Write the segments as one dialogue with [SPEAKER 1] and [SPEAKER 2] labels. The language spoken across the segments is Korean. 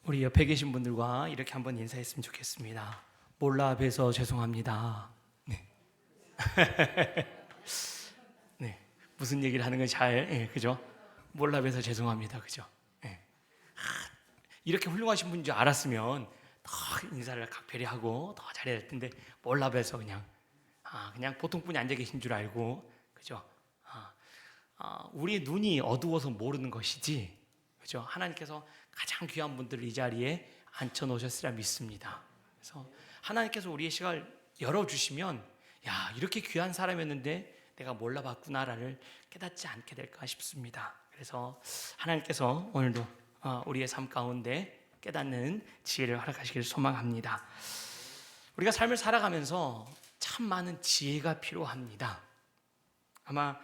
[SPEAKER 1] 우리 옆에 계신 분들과 이렇게 한번 인사했으면 좋겠습니다. 몰라 뵈서 죄송합니다. 네. 네. 무슨 얘기를 하는 건지 그죠? 몰라 뵈서 죄송합니다. 그죠? 네. 이렇게 훌륭하신 분인 줄 알았으면 더 인사를 각별히 하고 더 잘해야 될 텐데 몰라 뵈서 그냥 보통 분이 앉아 계신 줄 알고 그죠? 우리의 눈이 어두워서 모르는 것이지 그죠? 하나님께서 가장 귀한 분들을 이 자리에 앉혀 놓으셨으리라 믿습니다. 그래서 하나님께서 우리의 시각을 열어주시면 야 이렇게 귀한 사람이었는데 내가 몰라봤구나를 깨닫지 않게 될까 싶습니다. 그래서 하나님께서 오늘도 우리의 삶 가운데 깨닫는 지혜를 허락하시기를 소망합니다. 우리가 삶을 살아가면서 참 많은 지혜가 필요합니다. 아마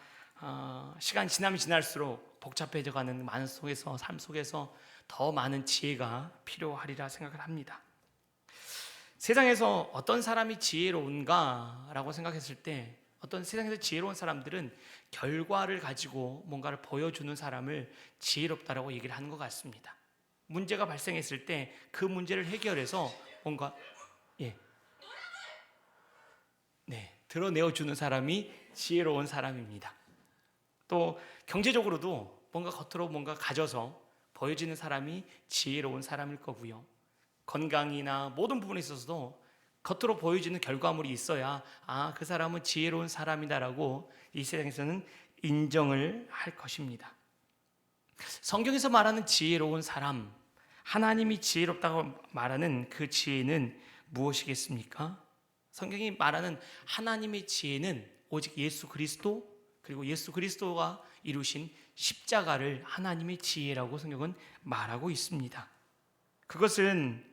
[SPEAKER 1] 시간이 지나면 지날수록 복잡해져가는 많은 속에서 삶 속에서 더 많은 지혜가 필요하리라 생각을 합니다. 세상에서 어떤 사람이 지혜로운가라고 생각했을 때 어떤 세상에서 지혜로운 사람들은 결과를 가지고 뭔가를 보여주는 사람을 지혜롭다라고 얘기를 하는 것 같습니다. 문제가 발생했을 때 그 문제를 해결해서 뭔가 드러내어주는 사람이 지혜로운 사람입니다. 또 경제적으로도 뭔가 겉으로 뭔가 가져서 보여지는 사람이 지혜로운 사람일 거고요. 건강이나 모든 부분에 있어서도 겉으로 보여지는 결과물이 있어야 그 사람은 지혜로운 사람이다라고 이 세상에서는 인정을 할 것입니다. 성경에서 말하는 지혜로운 사람, 하나님이 지혜롭다고 말하는 그 지혜는 무엇이겠습니까? 성경이 말하는 하나님의 지혜는 오직 예수 그리스도 그리고 예수 그리스도가 이루신 십자가를 하나님의 지혜라고 성경은 말하고 있습니다. 그것은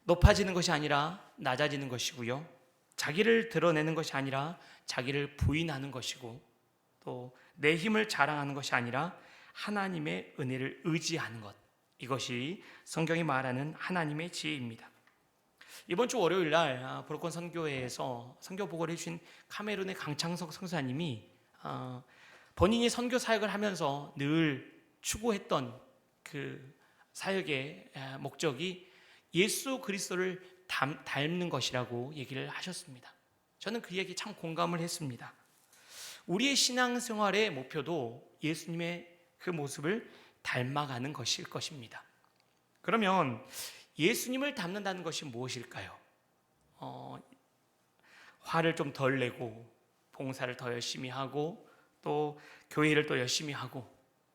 [SPEAKER 1] 높아지는 것이 아니라 낮아지는 것이고요. 자기를 드러내는 것이 아니라 자기를 부인하는 것이고 또 내 힘을 자랑하는 것이 아니라 하나님의 은혜를 의지하는 것. 이것이 성경이 말하는 하나님의 지혜입니다. 이번 주 월요일 날 보로콘 선교회에서 선교 보고를 해주신 카메룬의 강창석 선사님이 본인이 선교 사역을 하면서 늘 추구했던 그 사역의 목적이 예수 그리스도를 닮는 것이라고 얘기를 하셨습니다. 저는 그 얘기 참 공감을 했습니다. 우리의 신앙생활의 목표도 예수님의 그 모습을 닮아가는 것일 것입니다. 그러면 예수님을 닮는다는 것이 무엇일까요? 화를 좀 덜 내고 봉사를 더 열심히 하고 또 교회를 또 열심히 하고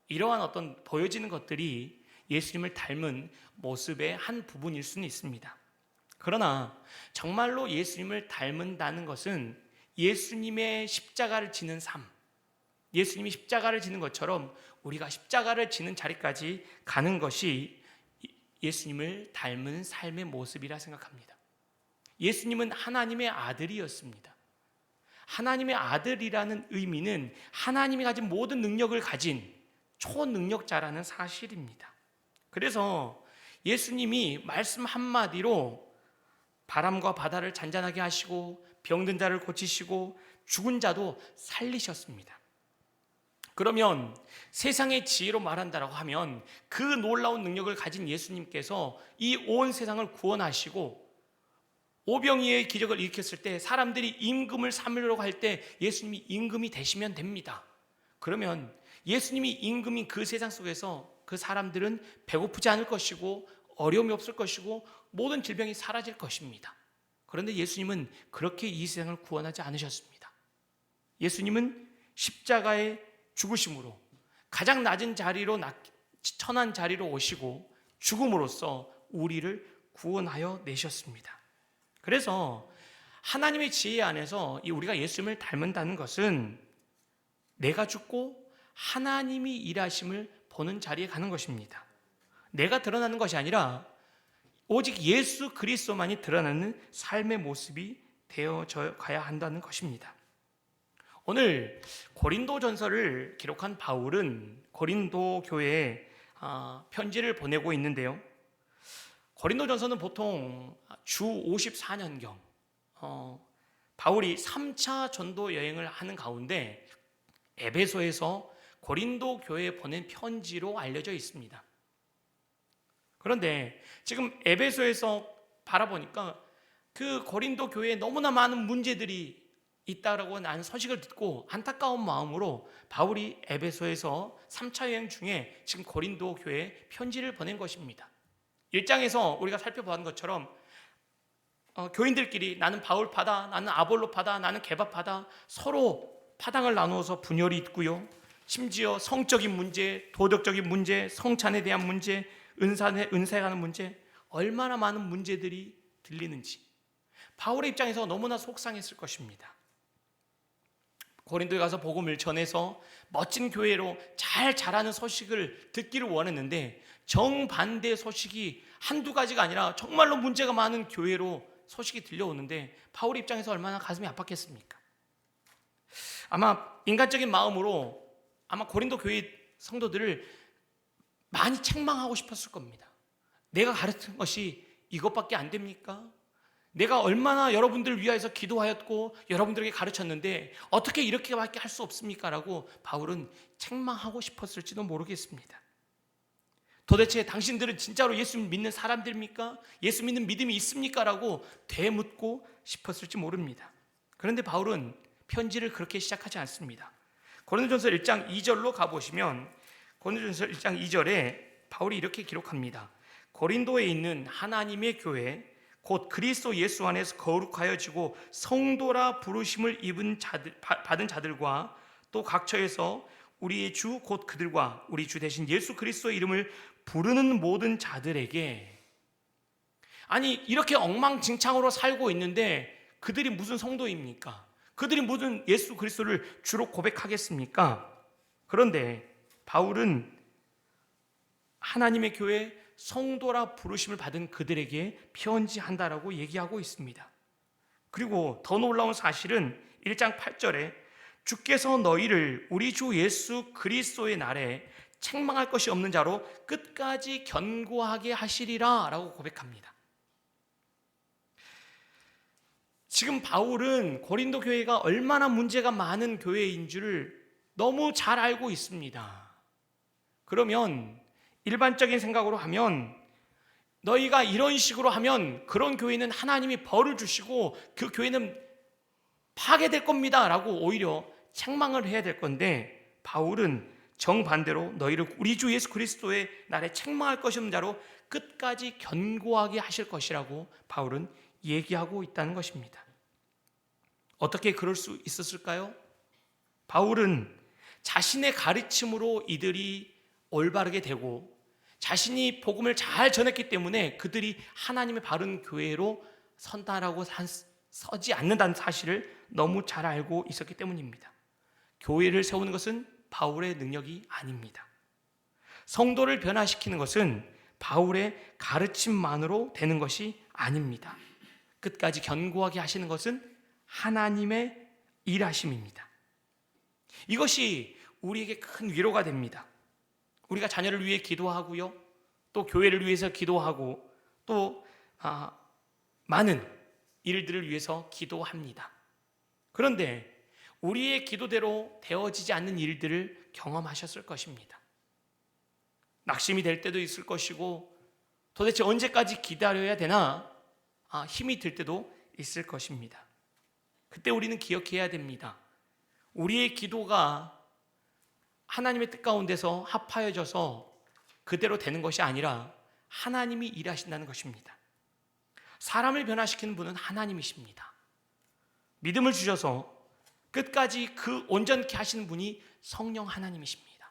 [SPEAKER 1] 이러한 어떤 보여지는 것들이 예수님을 닮은 모습의 한 부분일 수는 있습니다. 그러나 정말로 예수님을 닮는다는 것은 예수님의 십자가를 지는 삶, 예수님이 십자가를 지는 것처럼 우리가 십자가를 지는 자리까지 가는 것이 예수님을 닮은 삶의 모습이라 생각합니다. 예수님은 하나님의 아들이었습니다. 하나님의 아들이라는 의미는 하나님이 가진 모든 능력을 가진 초능력자라는 사실입니다. 그래서 예수님이 말씀 한마디로 바람과 바다를 잔잔하게 하시고 병든 자를 고치시고 죽은 자도 살리셨습니다. 그러면 세상의 지혜로 말한다라고 하면 그 놀라운 능력을 가진 예수님께서 이 온 세상을 구원하시고 오병이의 기적을 일으켰을 때 사람들이 임금을 삼으려고 할 때 예수님이 임금이 되시면 됩니다. 그러면 예수님이 임금인 그 세상 속에서 그 사람들은 배고프지 않을 것이고 어려움이 없을 것이고 모든 질병이 사라질 것입니다. 그런데 예수님은 그렇게 이 세상을 구원하지 않으셨습니다. 예수님은 십자가의 죽으심으로 가장 낮은 자리로 천한 자리로 오시고 죽음으로써 우리를 구원하여 내셨습니다. 그래서 하나님의 지혜 안에서 우리가 예수님을 닮는다는 것은 내가 죽고 하나님이 일하심을 보는 자리에 가는 것입니다. 내가 드러나는 것이 아니라 오직 예수 그리스도만이 드러나는 삶의 모습이 되어져 가야 한다는 것입니다. 오늘 고린도전서를 기록한 바울은 고린도 교회에 편지를 보내고 있는데요. 고린도전서는 보통 주 54년경 바울이 3차 전도 여행을 하는 가운데 에베소에서 고린도 교회에 보낸 편지로 알려져 있습니다. 그런데 지금 에베소에서 바라보니까 그 고린도 교회에 너무나 많은 문제들이 있다라고 난 소식을 듣고 안타까운 마음으로 바울이 에베소에서 3차 여행 중에 지금 고린도 교회에 편지를 보낸 것입니다. 1장에서 우리가 살펴본 것처럼 교인들끼리 나는 바울파다, 나는 아볼로파다, 나는 게바파다 서로 파당을 나누어서 분열이 있고요. 심지어 성적인 문제, 도덕적인 문제, 성찬에 대한 문제, 은사에 관한 문제, 얼마나 많은 문제들이 들리는지 바울의 입장에서 너무나 속상했을 것입니다. 고린도에 가서 복음을 전해서 멋진 교회로 잘 자라는 소식을 듣기를 원했는데 정반대 소식이 한두 가지가 아니라 정말로 문제가 많은 교회로 소식이 들려오는데 바울의 입장에서 얼마나 가슴이 아팠겠습니까? 아마 인간적인 마음으로 아마 고린도 교회 성도들을 많이 책망하고 싶었을 겁니다. 내가 가르친 것이 이것밖에 안 됩니까? 내가 얼마나 여러분들을 위하여서 기도하였고 여러분들에게 가르쳤는데 어떻게 이렇게밖에 할 수 없습니까? 라고 바울은 책망하고 싶었을지도 모르겠습니다. 도대체 당신들은 진짜로 예수 믿는 사람들입니까? 예수 믿는 믿음이 있습니까? 라고 되묻고 싶었을지 모릅니다. 그런데 바울은 편지를 그렇게 시작하지 않습니다. 고린도전서 1장 2절로 가보시면 고린도전서 1장 2절에 바울이 이렇게 기록합니다. 고린도에 있는 하나님의 교회 곧 그리스도 예수 안에서 거룩하여지고 성도라 부르심을 받은 자들과 또 각처에서 우리의 주 곧 그들과 우리 주 대신 예수 그리스도의 이름을 부르는 모든 자들에게, 아니 이렇게 엉망진창으로 살고 있는데 그들이 무슨 성도입니까? 그들이 무슨 예수 그리스도를 주로 고백하겠습니까? 그런데 바울은 하나님의 교회 성도라 부르심을 받은 그들에게 편지한다라고 얘기하고 있습니다. 그리고 더 놀라운 사실은 1장 8절에 주께서 너희를 우리 주 예수 그리스도의 날에 책망할 것이 없는 자로 끝까지 견고하게 하시리라 라고 고백합니다. 지금 바울은 고린도 교회가 얼마나 문제가 많은 교회인 줄을 너무 잘 알고 있습니다. 그러면 일반적인 생각으로 하면 너희가 이런 식으로 하면 그런 교회는 하나님이 벌을 주시고 그 교회는 파괴될 겁니다 라고 오히려 책망을 해야 될 건데 바울은 정반대로 너희를 우리 주 예수 그리스도의 날에 책망할 것이 없는 자로 끝까지 견고하게 하실 것이라고 바울은 얘기하고 있다는 것입니다. 어떻게 그럴 수 있었을까요? 바울은 자신의 가르침으로 이들이 올바르게 되고 자신이 복음을 잘 전했기 때문에 그들이 하나님의 바른 교회로 선다라고 서지 않는다는 사실을 너무 잘 알고 있었기 때문입니다. 교회를 세우는 것은 바울의 능력이 아닙니다. 성도를 변화시키는 것은 바울의 가르침만으로 되는 것이 아닙니다. 끝까지 견고하게 하시는 것은 하나님의 일하심입니다. 이것이 우리에게 큰 위로가 됩니다. 우리가 자녀를 위해 기도하고요, 또 교회를 위해서 기도하고 또 많은 일들을 위해서 기도합니다. 그런데 우리의 기도대로 되어지지 않는 일들을 경험하셨을 것입니다. 낙심이 될 때도 있을 것이고 도대체 언제까지 기다려야 되나 힘이 들 때도 있을 것입니다. 그때 우리는 기억해야 됩니다. 우리의 기도가 하나님의 뜻 가운데서 합하여져서 그대로 되는 것이 아니라 하나님이 일하신다는 것입니다. 사람을 변화시키는 분은 하나님이십니다. 믿음을 주셔서 끝까지 그 온전케 하시는 분이 성령 하나님이십니다.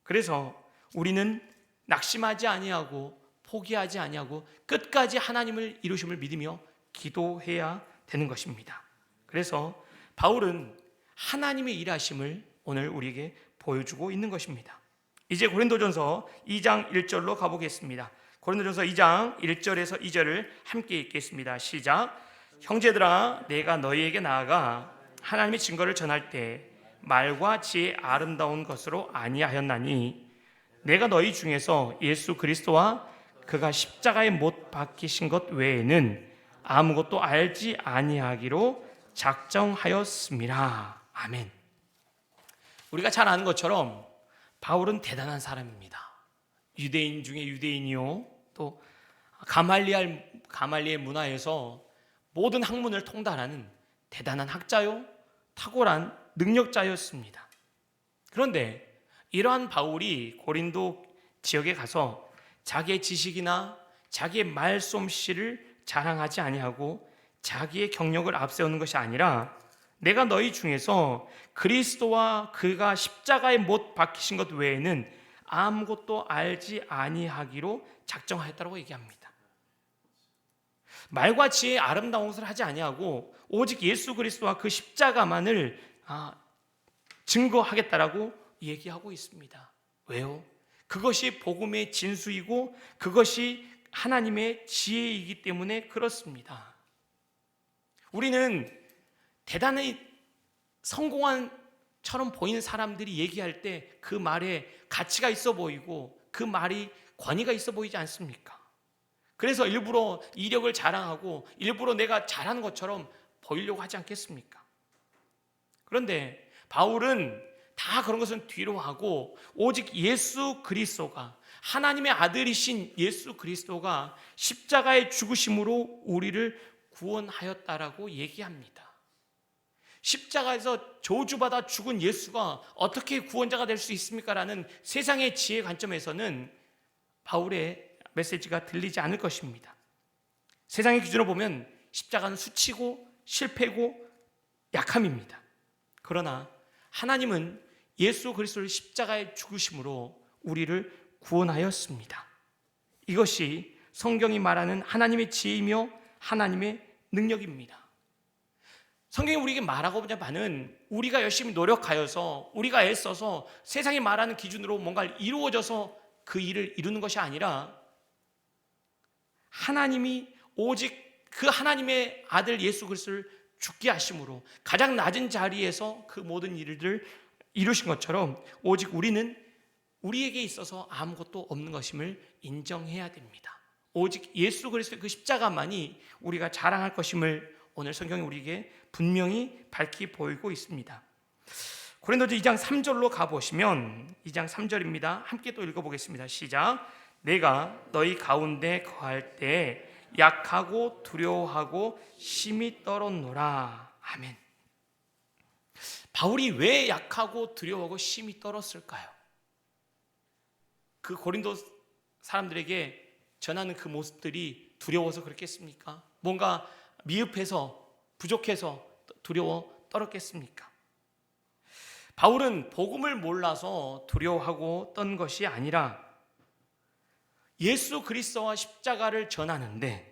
[SPEAKER 1] 그래서 우리는 낙심하지 아니하고 포기하지 아니하고 끝까지 하나님을 이루심을 믿으며 기도해야 되는 것입니다. 그래서 바울은 하나님의 일하심을 오늘 우리에게 보여주고 있는 것입니다. 이제 고린도전서 2장 1절로 가보겠습니다. 고린도전서 2장 1절에서 2절을 함께 읽겠습니다. 시작. 형제들아, 내가 너희에게 나아가 하나님의 증거를 전할 때 말과 지혜 아름다운 것으로 아니하였나니 내가 너희 중에서 예수 그리스도와 그가 십자가에 못 박히신 것 외에는 아무것도 알지 아니하기로 작정하였음이라. 아멘. 우리가 잘 아는 것처럼 바울은 대단한 사람입니다. 유대인 중에 유대인이요, 또 가말리엘 문화에서 모든 학문을 통달하는 대단한 학자요, 탁월한 능력자였습니다. 그런데 이러한 바울이 고린도 지역에 가서 자기의 지식이나 자기의 말솜씨를 자랑하지 아니하고 자기의 경력을 앞세우는 것이 아니라 내가 너희 중에서 그리스도와 그가 십자가에 못 박히신 것 외에는 아무것도 알지 아니하기로 작정하였다고 얘기합니다. 말과 지혜의 아름다운 것을 하지 아니하고 오직 예수 그리스도와 그 십자가만을 증거하겠다라고 얘기하고 있습니다. 왜요? 그것이 복음의 진수이고 그것이 하나님의 지혜이기 때문에 그렇습니다. 우리는 대단히 성공한 처럼 보이는 사람들이 얘기할 때 그 말에 가치가 있어 보이고 그 말이 권위가 있어 보이지 않습니까? 그래서 일부러 이력을 자랑하고 일부러 내가 잘하는 것처럼 보이려고 하지 않겠습니까? 그런데 바울은 다 그런 것은 뒤로 하고 오직 예수 그리스도가, 하나님의 아들이신 예수 그리스도가 십자가의 죽으심으로 우리를 구원하였다라고 얘기합니다. 십자가에서 저주받아 죽은 예수가 어떻게 구원자가 될 수 있습니까? 라는 세상의 지혜 관점에서는 바울의 메시지가 들리지 않을 것입니다. 세상의 기준으로 보면 십자가는 수치고 실패고 약함입니다. 그러나 하나님은 예수 그리스도를 십자가에 죽으심으로 우리를 구원하였습니다. 이것이 성경이 말하는 하나님의 지혜이며 하나님의 능력입니다. 성경이 우리에게 말하고 있는 우리가 열심히 노력하여서 우리가 애써서 세상이 말하는 기준으로 뭔가 이루어져서 그 일을 이루는 것이 아니라 하나님이 오직 그 하나님의 아들 예수 그리스도를 죽게 하심으로 가장 낮은 자리에서 그 모든 일을 이루신 것처럼 오직 우리는 우리에게 있어서 아무것도 없는 것임을 인정해야 됩니다. 오직 예수 그리스도의 그 십자가만이 우리가 자랑할 것임을 오늘 성경이 우리에게 분명히 밝히 보이고 있습니다. 고린도서 2장 3절로 가보시면 2장 3절입니다. 함께 또 읽어보겠습니다. 시작. 내가 너희 가운데 거할 때 약하고 두려워하고 심히 떨었노라. 아멘. 바울이 왜 약하고 두려워하고 심히 떨었을까요? 그 고린도 사람들에게 전하는 그 모습들이 두려워서 그렇겠습니까? 뭔가 미흡해서 부족해서 두려워 떨었겠습니까? 바울은 복음을 몰라서 두려워하고 떤 것이 아니라 예수 그리스도와 십자가를 전하는데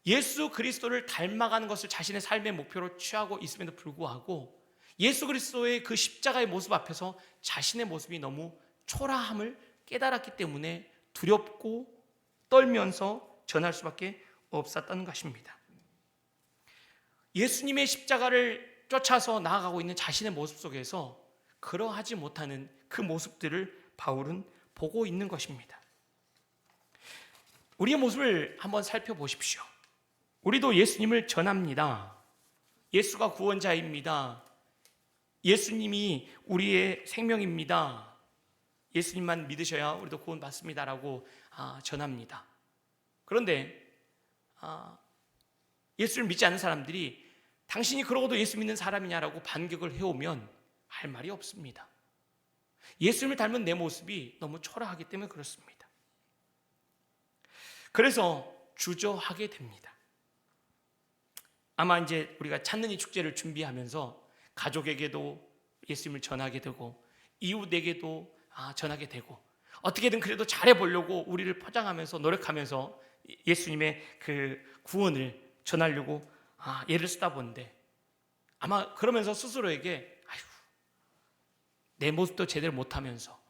[SPEAKER 1] 예수 그리스도를 닮아가는 것을 자신의 삶의 목표로 취하고 있음에도 불구하고 예수 그리스도의 그 십자가의 모습 앞에서 자신의 모습이 너무 초라함을 깨달았기 때문에 두렵고 떨면서 전할 수밖에 없었던 것입니다. 예수님의 십자가를 쫓아서 나아가고 있는 자신의 모습 속에서 그러하지 못하는 그 모습들을 바울은 보고 있는 것입니다. 우리의 모습을 한번 살펴보십시오. 우리도 예수님을 전합니다. 예수가 구원자입니다. 예수님이 우리의 생명입니다. 예수님만 믿으셔야 우리도 구원받습니다라고 전합니다. 그런데 예수를 믿지 않는 사람들이 당신이 그러고도 예수 믿는 사람이냐라고 반격을 해오면 할 말이 없습니다. 예수님을 닮은 내 모습이 너무 초라하기 때문에 그렇습니다. 그래서 주저하게 됩니다. 아마 이제 우리가 찾는 이 축제를 준비하면서 가족에게도 예수님을 전하게 되고 이웃에게도 전하게 되고 어떻게든 그래도 잘해보려고 우리를 포장하면서 노력하면서 예수님의 그 구원을 전하려고 애를 쓰다 보는데 아마 그러면서 스스로에게 내 모습도 제대로 못하면서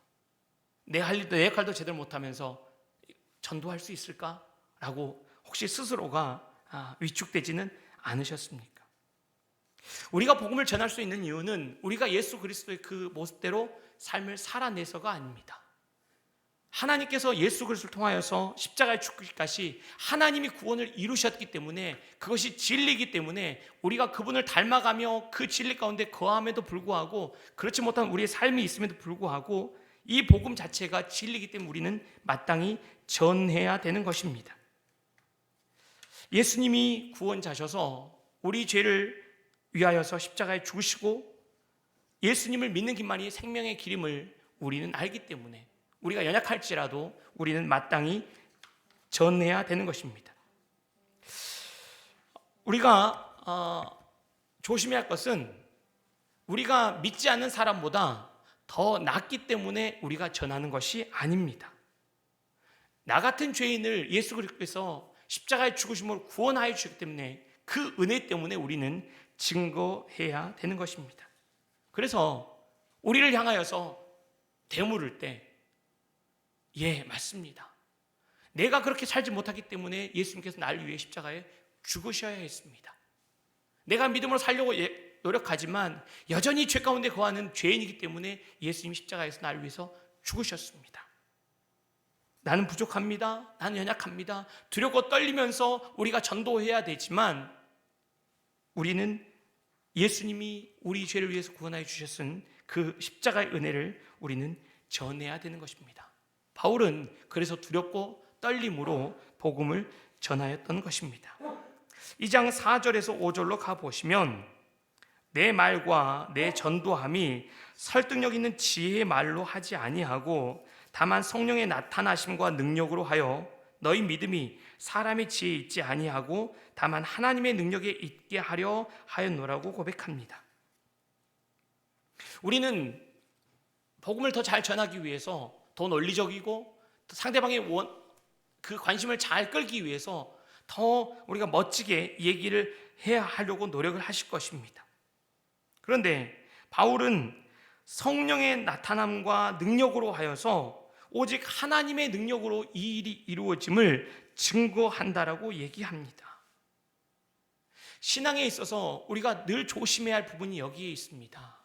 [SPEAKER 1] 내 할 일도 내 역할도 제대로 못하면서 전도할 수 있을까라고 혹시 스스로가 위축되지는 않으셨습니까? 우리가 복음을 전할 수 있는 이유는 우리가 예수 그리스도의 그 모습대로 삶을 살아내서가 아닙니다. 하나님께서 예수 그리스도를 통하여서 십자가에 죽기까지 하나님이 구원을 이루셨기 때문에 그것이 진리이기 때문에 우리가 그분을 닮아가며 그 진리 가운데 거함에도 불구하고 그렇지 못한 우리의 삶이 있음에도 불구하고 이 복음 자체가 진리이기 때문에 우리는 마땅히 전해야 되는 것입니다. 예수님이 구원자셔서 우리 죄를 위하여서 십자가에 죽으시고 예수님을 믿는 길만이 생명의 길임을 우리는 알기 때문에 우리가 연약할지라도 우리는 마땅히 전해야 되는 것입니다. 우리가 조심해야 할 것은 우리가 믿지 않는 사람보다 더 낫기 때문에 우리가 전하는 것이 아닙니다. 나 같은 죄인을 예수 그리스도께서 십자가의 죽으심으로 구원하여 주셨기 때문에 그 은혜 때문에 우리는 증거해야 되는 것입니다. 그래서 우리를 향하여서 되물을 때 맞습니다. 내가 그렇게 살지 못하기 때문에 예수님께서 나를 위해 십자가에 죽으셔야 했습니다. 내가 믿음으로 살려고 노력하지만 여전히 죄 가운데 거하는 죄인이기 때문에 예수님이 십자가에서 나를 위해서 죽으셨습니다. 나는 부족합니다. 나는 연약합니다. 두렵고 떨리면서 우리가 전도해야 되지만 우리는 예수님이 우리 죄를 위해서 구원하여 주셨은 그 십자가의 은혜를 우리는 전해야 되는 것입니다. 바울은 그래서 두렵고 떨림으로 복음을 전하였던 것입니다. 2장 4절에서 5절로 가보시면 내 말과 내 전도함이 설득력 있는 지혜의 말로 하지 아니하고 다만 성령의 나타나심과 능력으로 하여 너희 믿음이 사람의 지혜에 있지 아니하고 다만 하나님의 능력에 있게 하려 하였노라고 고백합니다. 우리는 복음을 더 잘 전하기 위해서 더 논리적이고 상대방의 그 관심을 잘 끌기 위해서 더 우리가 멋지게 얘기를 해야 하려고 노력을 하실 것입니다. 그런데 바울은 성령의 나타남과 능력으로 하여서 오직 하나님의 능력으로 이 일이 이루어짐을 증거한다라고 얘기합니다. 신앙에 있어서 우리가 늘 조심해야 할 부분이 여기에 있습니다.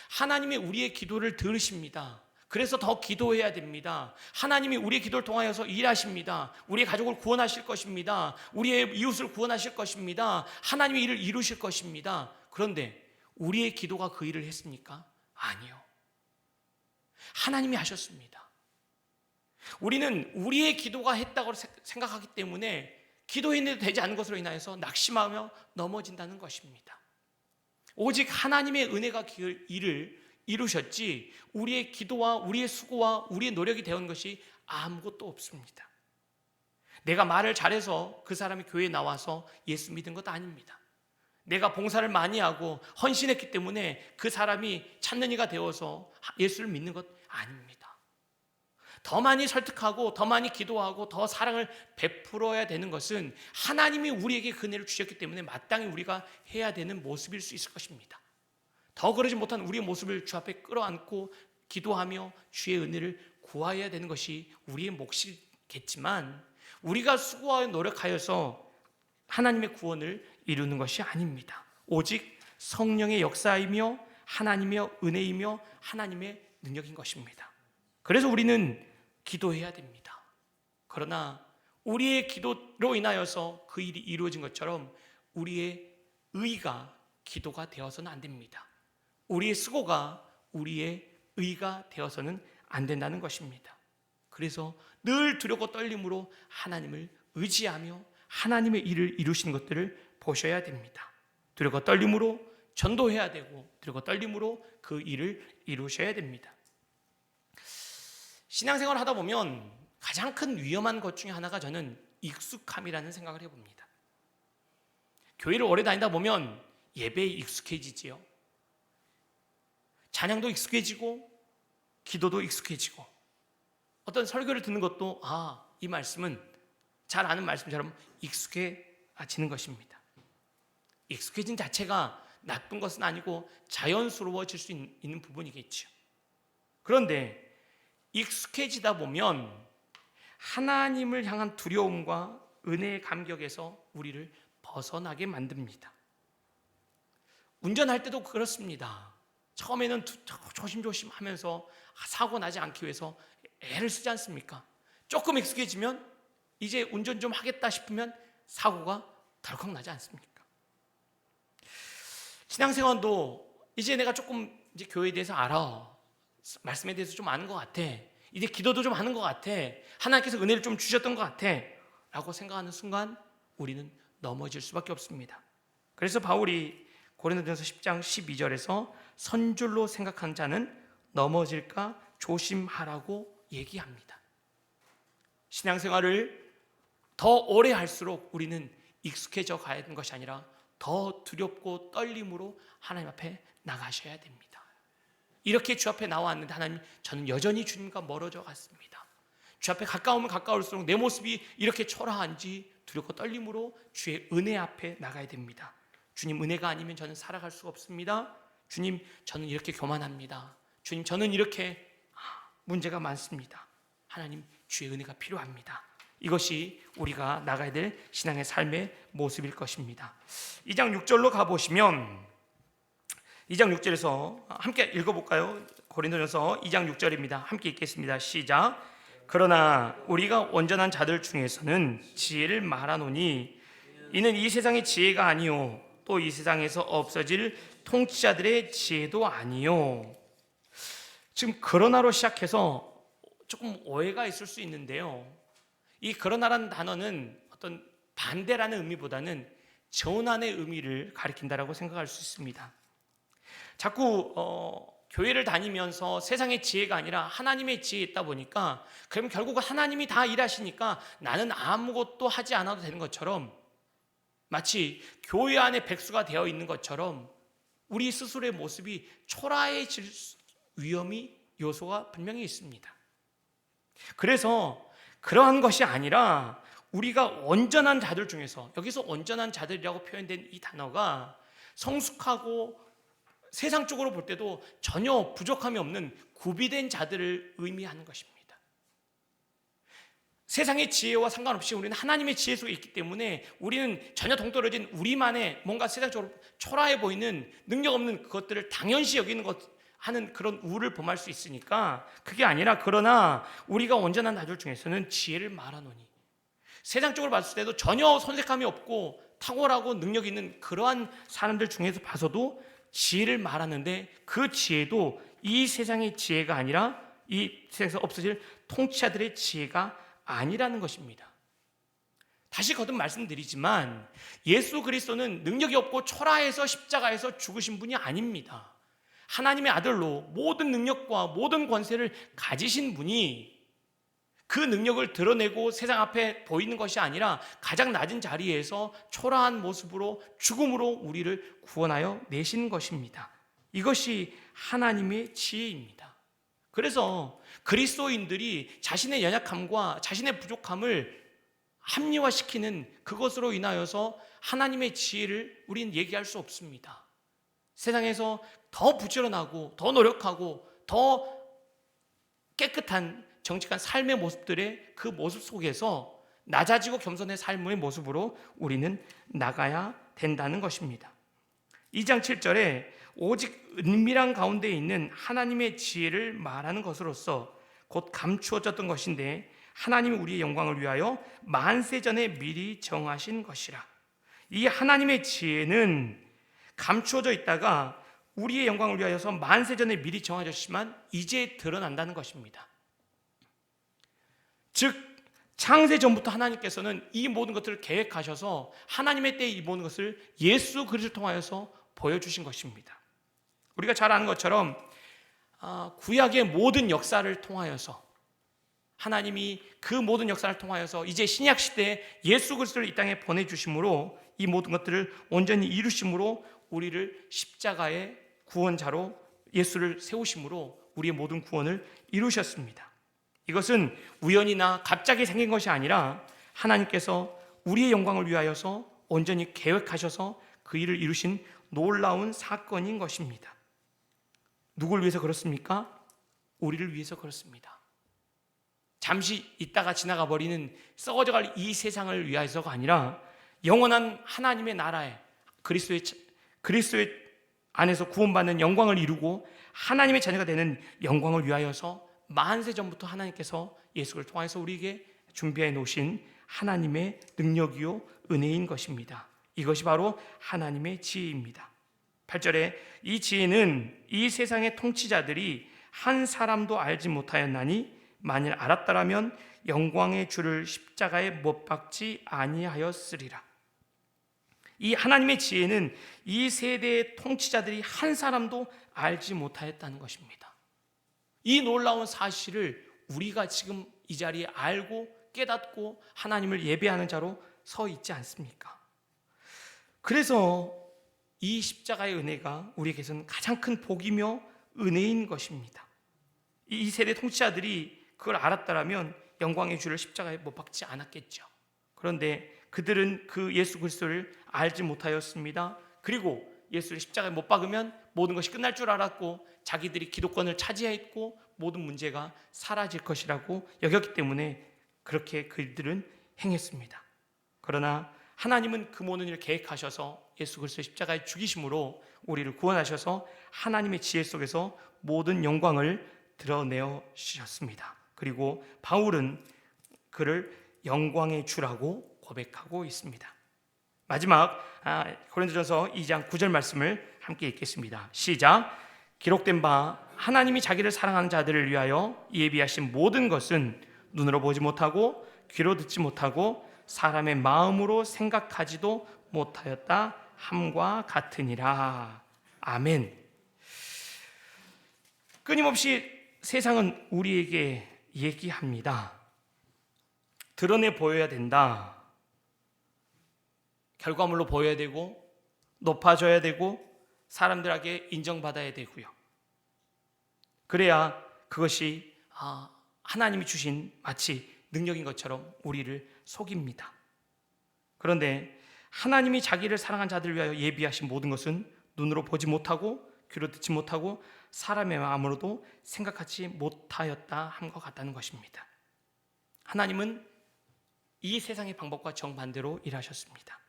[SPEAKER 1] 하나님이 우리의 기도를 들으십니다. 그래서 더 기도해야 됩니다. 하나님이 우리의 기도를 통하여서 일하십니다. 우리의 가족을 구원하실 것입니다. 우리의 이웃을 구원하실 것입니다. 하나님이 일을 이루실 것입니다. 그런데 우리의 기도가 그 일을 했습니까? 아니요. 하나님이 하셨습니다. 우리는 우리의 기도가 했다고 생각하기 때문에 기도했는데도 되지 않은 것으로 인하여서 낙심하며 넘어진다는 것입니다. 오직 하나님의 은혜가 그 일을 이루셨지 우리의 기도와 우리의 수고와 우리의 노력이 되온 것이 아무것도 없습니다. 내가 말을 잘해서 그 사람이 교회에 나와서 예수 믿은 것도 아닙니다. 내가 봉사를 많이 하고 헌신했기 때문에 그 사람이 찾는 이가 되어서 예수를 믿는 것 아닙니다. 더 많이 설득하고 더 많이 기도하고 더 사랑을 베풀어야 되는 것은 하나님이 우리에게 그 은혜를 주셨기 때문에 마땅히 우리가 해야 되는 모습일 수 있을 것입니다. 더 그러지 못한 우리의 모습을 주 앞에 끌어안고 기도하며 주의 은혜를 구해야 되는 것이 우리의 몫이겠지만 우리가 수고하여 노력하여서 하나님의 구원을 이루는 것이 아닙니다. 오직 성령의 역사이며 하나님의 은혜이며 하나님의 능력인 것입니다. 그래서 우리는 기도해야 됩니다. 그러나 우리의 기도로 인하여서 그 일이 이루어진 것처럼 우리의 의가 기도가 되어서는 안 됩니다. 우리의 수고가 우리의 의가 되어서는 안 된다는 것입니다. 그래서 늘 두렵고 떨림으로 하나님을 의지하며 하나님의 일을 이루시는 것들을 보셔야 됩니다. 두렵고 떨림으로 전도해야 되고 두렵고 떨림으로 그 일을 이루셔야 됩니다. 신앙생활을 하다 보면 가장 큰 위험한 것 중에 하나가 저는 익숙함이라는 생각을 해봅니다. 교회를 오래 다니다 보면 예배에 익숙해지지요. 찬양도 익숙해지고 기도도 익숙해지고 어떤 설교를 듣는 것도 이 말씀은 잘 아는 말씀처럼 익숙해지는 것입니다. 익숙해진 자체가 나쁜 것은 아니고 자연스러워질 수 있는 부분이겠죠. 그런데 익숙해지다 보면 하나님을 향한 두려움과 은혜의 감격에서 우리를 벗어나게 만듭니다. 운전할 때도 그렇습니다. 처음에는 조심조심 하면서 사고 나지 않기 위해서 애를 쓰지 않습니까? 조금 익숙해지면 이제 운전 좀 하겠다 싶으면 사고가 덜컥 나지 않습니까? 신앙생활도 이제 내가 조금 이제 교회에 대해서 알아. 말씀에 대해서 좀 아는 것 같아. 이제 기도도 좀 하는 것 같아. 하나님께서 은혜를 좀 주셨던 것 같아. 라고 생각하는 순간 우리는 넘어질 수밖에 없습니다. 그래서 바울이 고린도전서 10장 12절에서 선줄로 생각하는 자는 넘어질까 조심하라고 얘기합니다. 신앙생활을 더 오래 할수록 우리는 익숙해져 가야 하는 것이 아니라 더 두렵고 떨림으로 하나님 앞에 나가셔야 됩니다. 이렇게 주 앞에 나왔는데 하나님, 저는 여전히 주님과 멀어져 갔습니다. 주 앞에 가까우면 가까울수록 내 모습이 이렇게 초라한지 두렵고 떨림으로 주의 은혜 앞에 나가야 됩니다. 주님, 은혜가 아니면 저는 살아갈 수가 없습니다. 주님, 저는 이렇게 교만합니다. 주님, 저는 이렇게 문제가 많습니다. 하나님, 주의 은혜가 필요합니다. 이것이 우리가 나가야 될 신앙의 삶의 모습일 것입니다. 2장 6절로 가보시면 2장 6절에서 함께 읽어볼까요? 고린도전서 2장 6절입니다. 함께 읽겠습니다. 시작. 그러나 우리가 온전한 자들 중에서는 지혜를 말하노니 이는 이 세상의 지혜가 아니요 또 이 세상에서 없어질 통치자들의 지혜도 아니요. 지금 그러나로 시작해서 조금 오해가 있을 수 있는데요, 이 그러나라는 단어는 어떤 반대라는 의미보다는 전환의 의미를 가리킨다라고 생각할 수 있습니다. 자꾸 교회를 다니면서 세상의 지혜가 아니라 하나님의 지혜에 있다 보니까 그럼 결국 하나님이 다 일하시니까 나는 아무것도 하지 않아도 되는 것처럼, 마치 교회 안에 백수가 되어 있는 것처럼 우리 스스로의 모습이 초라해질 위험이 요소가 분명히 있습니다. 그래서 그러한 것이 아니라 우리가 온전한 자들 중에서, 여기서 온전한 자들이라고 표현된 이 단어가 성숙하고 세상적으로 볼 때도 전혀 부족함이 없는 구비된 자들을 의미하는 것입니다. 세상의 지혜와 상관없이 우리는 하나님의 지혜 속에 있기 때문에 우리는 전혀 동떨어진 우리만의 뭔가 세상적으로 초라해 보이는 능력 없는 그것들을 당연시 여기는 것 하는 그런 우를 범할 수 있으니까, 그게 아니라 그러나 우리가 온전한 자들 중에서는 지혜를 말하노니, 세상적으로 봤을 때도 전혀 손색함이 없고 탁월하고 능력 있는 그러한 사람들 중에서 봐서도 지혜를 말하는데, 그 지혜도 이 세상의 지혜가 아니라 이 세상에서 없어질 통치자들의 지혜가 아니라는 것입니다. 다시 거듭 말씀드리지만 예수 그리스도는 능력이 없고 초라해서 십자가에서 죽으신 분이 아닙니다. 하나님의 아들로 모든 능력과 모든 권세를 가지신 분이 그 능력을 드러내고 세상 앞에 보이는 것이 아니라 가장 낮은 자리에서 초라한 모습으로 죽음으로 우리를 구원하여 내신 것입니다. 이것이 하나님의 지혜입니다. 그래서 그리스도인들이 자신의 연약함과 자신의 부족함을 합리화시키는 그것으로 인하여서 하나님의 지혜를 우리는 얘기할 수 없습니다. 세상에서 더 부지런하고 더 노력하고 더 깨끗한 정직한 삶의 모습들의 그 모습 속에서 낮아지고 겸손의 삶의 모습으로 우리는 나가야 된다는 것입니다. 2장 7절에 오직 은밀한 가운데 있는 하나님의 지혜를 말하는 것으로서 곧 감추어졌던 것인데 하나님이 우리의 영광을 위하여 만세 전에 미리 정하신 것이라. 이 하나님의 지혜는 감추어져 있다가 우리의 영광을 위하여서 만세 전에 미리 정하셨지만 이제 드러난다는 것입니다. 즉 창세 전부터 하나님께서는 이 모든 것들을 계획하셔서 하나님의 때에 이 모든 것을 예수 그리스도를 통하여서 보여주신 것입니다. 우리가 잘 아는 것처럼 구약의 모든 역사를 통하여서 하나님이 그 모든 역사를 통하여서 이제 신약 시대에 예수 그리스도를 이 땅에 보내주심으로 이 모든 것들을 온전히 이루심으로 우리를 십자가의 구원자로 예수를 세우심으로 우리의 모든 구원을 이루셨습니다. 이것은 우연이나 갑자기 생긴 것이 아니라 하나님께서 우리의 영광을 위하여서 온전히 계획하셔서 그 일을 이루신 놀라운 사건인 것입니다. 누굴 위해서 그렇습니까? 우리를 위해서 그렇습니다. 잠시 있다가 지나가 버리는 썩어져갈 이 세상을 위하여서가 아니라 영원한 하나님의 나라에 그리스도의 안에서 구원받는 영광을 이루고 하나님의 자녀가 되는 영광을 위하여서 만세 전부터 하나님께서 예수를 통해서 우리에게 준비해 놓으신 하나님의 능력이요 은혜인 것입니다. 이것이 바로 하나님의 지혜입니다. 8절에 이 지혜는 이 세상의 통치자들이 한 사람도 알지 못하였나니 만일 알았더라면 영광의 주를 십자가에 못 박지 아니하였으리라. 이 하나님의 지혜는 이 세대의 통치자들이 한 사람도 알지 못하였다는 것입니다. 이 놀라운 사실을 우리가 지금 이 자리에 알고 깨닫고 하나님을 예배하는 자로 서 있지 않습니까? 그래서 이 십자가의 은혜가 우리에게서는 가장 큰 복이며 은혜인 것입니다. 이 세대 통치자들이 그걸 알았더라면 영광의 주를 십자가에 못 박지 않았겠죠. 그런데 그들은 그 예수 그리스도를 알지 못하였습니다. 그리고 예수를 십자가에 못 박으면 모든 것이 끝날 줄 알았고 자기들이 기득권을 차지했고 모든 문제가 사라질 것이라고 여겼기 때문에 그렇게 그들은 행했습니다. 그러나 하나님은 그 모든 일을 계획하셔서 예수 그리스도의 십자가에 죽이심으로 우리를 구원하셔서 하나님의 지혜 속에서 모든 영광을 드러내어 주셨습니다. 그리고 바울은 그를 영광의 주라고 고백하고 있습니다. 마지막 고린도전서 2장 9절 말씀을 함께 읽겠습니다. 시작. 기록된 바 하나님이 자기를 사랑하는 자들을 위하여 예비하신 모든 것은 눈으로 보지 못하고 귀로 듣지 못하고 사람의 마음으로 생각하지도 못하였다 함과 같으니라. 아멘. 끊임없이 세상은 우리에게 얘기합니다. 드러내 보여야 된다. 결과물로 보여야 되고 높아져야 되고 사람들에게 인정받아야 되고요. 그래야 그것이 하나님이 주신 마치 능력인 것처럼 우리를 속입니다. 그런데 하나님이 자기를 사랑한 자들을 위하여 예비하신 모든 것은 눈으로 보지 못하고 귀로 듣지 못하고 사람의 마음으로도 생각하지 못하였다 함과 같다는 것입니다. 하나님은 이 세상의 방법과 정반대로 일하셨습니다.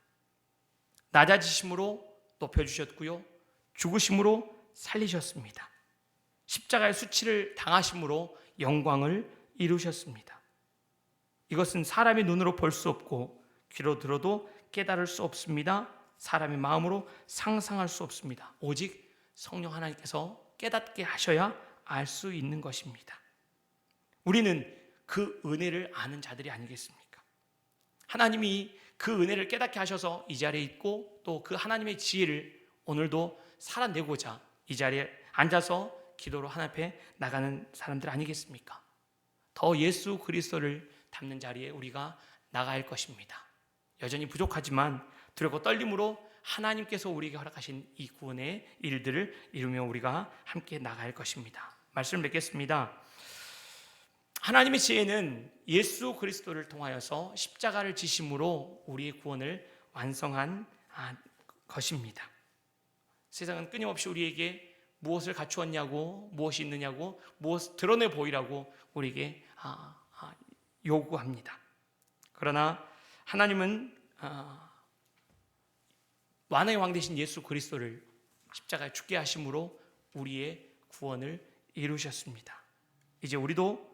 [SPEAKER 1] 낮아지심으로 높여주셨고요, 죽으심으로 살리셨습니다. 십자가의 수치를 당하심으로 영광을 이루셨습니다. 이것은 사람의 눈으로 볼 수 없고 귀로 들어도 깨달을 수 없습니다. 사람의 마음으로 상상할 수 없습니다. 오직 성령 하나님께서 깨닫게 하셔야 알 수 있는 것입니다. 우리는 그 은혜를 아는 자들이 아니겠습니까? 하나님이 그 은혜를 깨닫게 하셔서 이 자리에 있고 또 그 하나님의 지혜를 오늘도 살아내고자 이 자리에 앉아서 기도로 하나님 앞에 나가는 사람들 아니겠습니까? 더 예수 그리스도를 닮는 자리에 우리가 나갈 것입니다. 여전히 부족하지만 두렵고 떨림으로 하나님께서 우리에게 허락하신 이 구원의 일들을 이루며 우리가 함께 나갈 것입니다. 말씀을 맺겠습니다. 하나님의 지혜는 예수 그리스도를 통하여서 십자가를 지심으로 우리의 구원을 완성한 것입니다. 세상은 끊임없이 우리에게 무엇을 갖추었냐고, 무엇이 있느냐고, 무엇을 드러내 보이라고 우리에게 요구합니다. 그러나 하나님은 완의 왕 되신 예수 그리스도를 십자가에 죽게 하심으로 우리의 구원을 이루셨습니다. 이제 우리도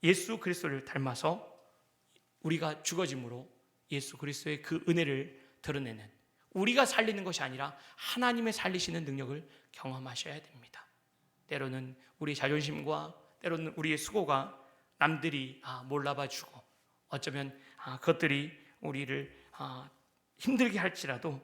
[SPEAKER 1] 예수 그리스도를 닮아서 우리가 죽어짐으로 예수 그리스도의 그 은혜를 드러내는, 우리가 살리는 것이 아니라 하나님의 살리시는 능력을 경험하셔야 됩니다. 때로는 우리의 자존심과 때로는 우리의 수고가 남들이 몰라봐주고 어쩌면 그것들이 우리를 힘들게 할지라도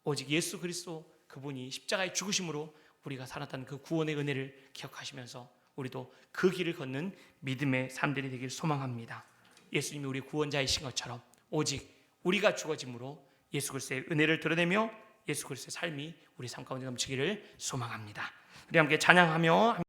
[SPEAKER 1] 오직 예수 그리스도 그분이 십자가의 죽으심으로 우리가 살았다는 그 구원의 은혜를 기억하시면서 우리도 그 길을 걷는 믿음의 삶들이 되길 소망합니다. 예수님이 우리 구원자이신 것처럼 오직 우리가 죽어짐으로 예수 그리스도의 은혜를 드러내며 예수 그리스도의 삶이 우리 삶 가운데 넘치기를 소망합니다. 우리 함께 찬양하며